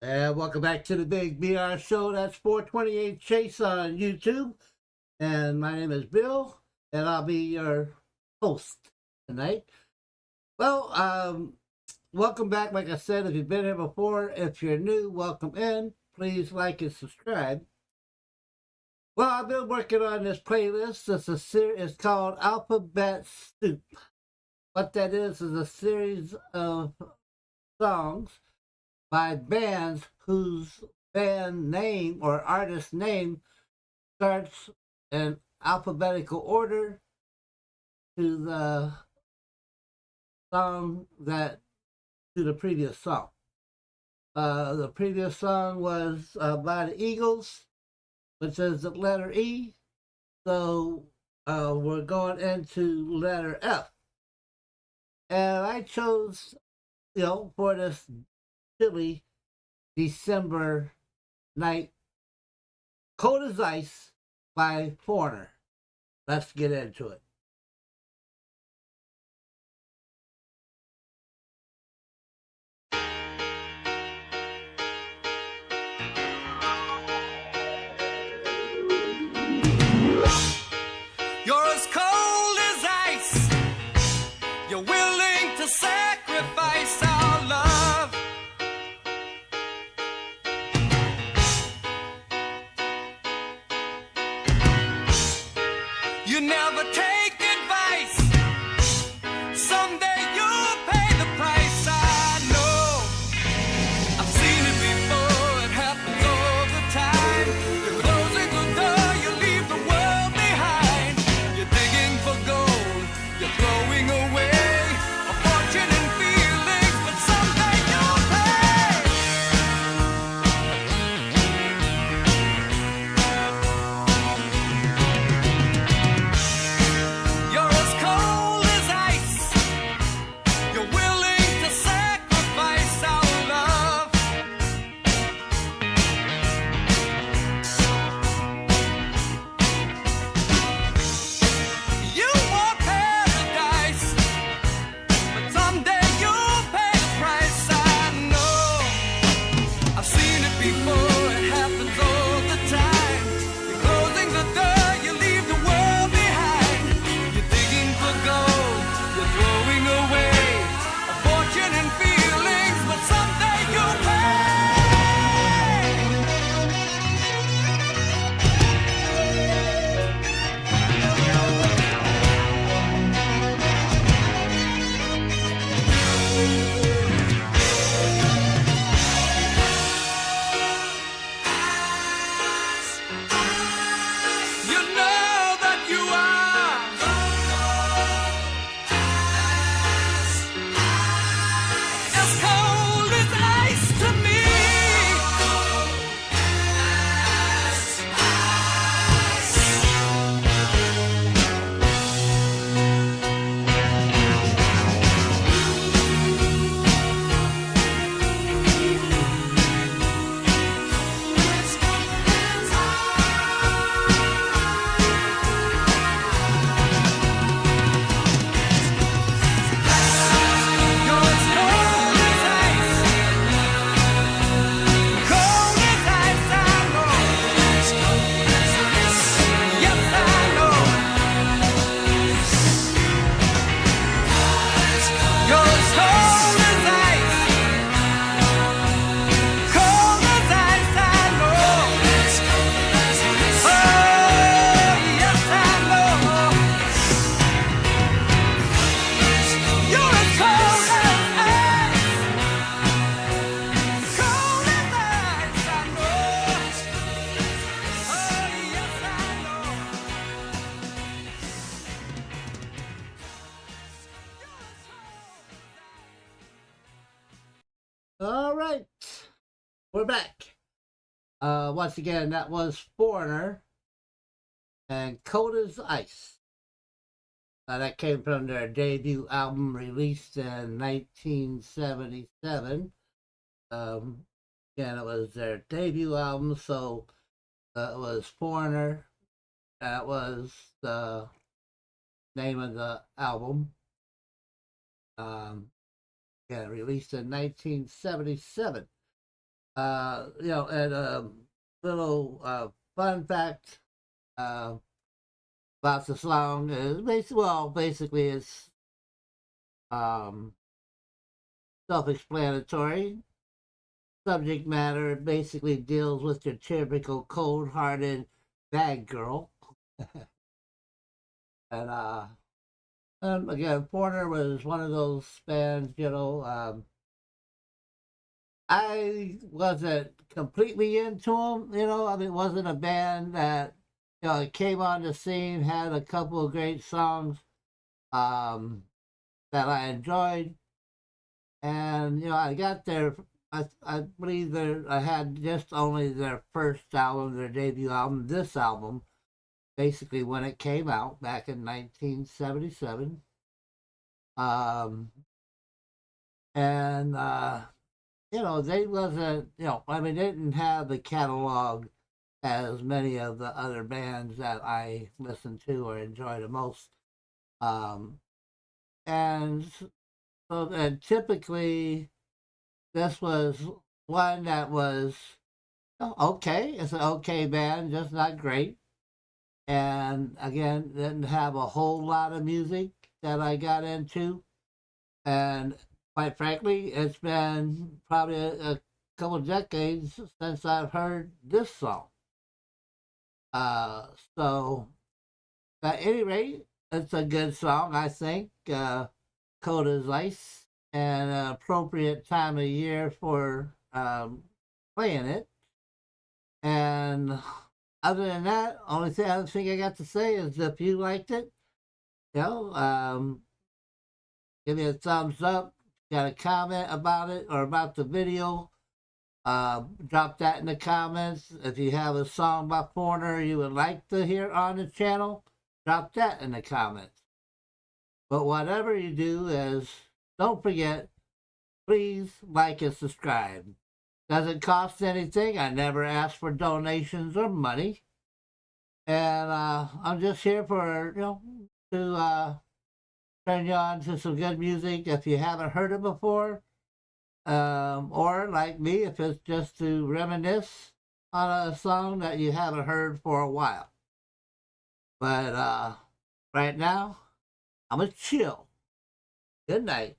And welcome back to the Big BR Show. That's 428 Chase on YouTube. And my name is Bill, and I'll be your host tonight. Well, welcome back. Like I said, if you've been here before, if you're new, welcome in. Please like and subscribe. Well, I've been working on this playlist. It's called Alphabet Soup. What that is a series of songs by bands whose band name or artist name starts in alphabetical order to the previous song. The previous song was by the Eagles, which is the letter E. So we're going into letter F. And I chose, for this chilly December night, Cold as Ice by Foreigner. Let's get into it. You're as cold as ice. You're willing to sacrifice our love. You never take advice. Someday you'll pay the price. I know. I've seen it before. It happens all the time. You're closing the door. You leave the world behind. You're digging for gold. You're throwing away a fortune and feelings, but someday you'll pay. You're as cold as ice. You're willing to sacrifice our love. You want paradise, but someday you'll pay the price. I know. I've seen it before. It happens all the time. You're closing the door. You leave the world behind. You're digging for gold. You're throwing away a fortune and feelings, but someday you'll pay. You know that you are as cold as ice to me. You're as cold as ice. Cold as ice, I know. Yes, I know. You're as cold as ice. Cold as ice, I know. Oh, yes, I know. You're as cold as ice. Cold as ice, I know. Oh, yes, I know. All right. We're back. Once again, that was Foreigner and Cold as Ice. That came from their debut album released in 1977. Again, it was their debut album, so it was Foreigner. That was the name of the album. Yeah, released in 1977. And a little fun fact about the song is basically it's um, self-explanatory. Subject matter basically deals with your typical cold-hearted bad girl, and again, Porter was one of those bands. I wasn't completely into them. I mean, it wasn't a band that came on the scene, had a couple of great songs um, that I enjoyed, and I got their. I believe I had just only their first album, their debut album, this album, basically when it came out back in 1977. Um, and they wasn't, I mean, they didn't have the catalog as many of the other bands that I listened to or enjoy the most. Um, and and typically this was one that was okay. It's an okay band, just not great. And again, didn't have a whole lot of music that I got into. And quite frankly, it's been probably a couple of decades since I've heard this song. Uh, so, at any rate, it's a good song, I think. Cold as Ice, and an appropriate time of year for playing it. And other than that, other thing I got to say is if you liked it, you know, um, give me a thumbs up. Got a comment about it or about the video? Drop that in the comments. If you have a song by Foreigner you would like to hear on the channel, drop that in the comments. But whatever you do is, don't forget, please like and subscribe. Doesn't cost anything. I never ask for donations or money. And I'm just here for, to turn you on to some good music if you haven't heard it before. Or like me, if it's just to reminisce on a song that you haven't heard for a while. But right now, I'm going to chill. Good night.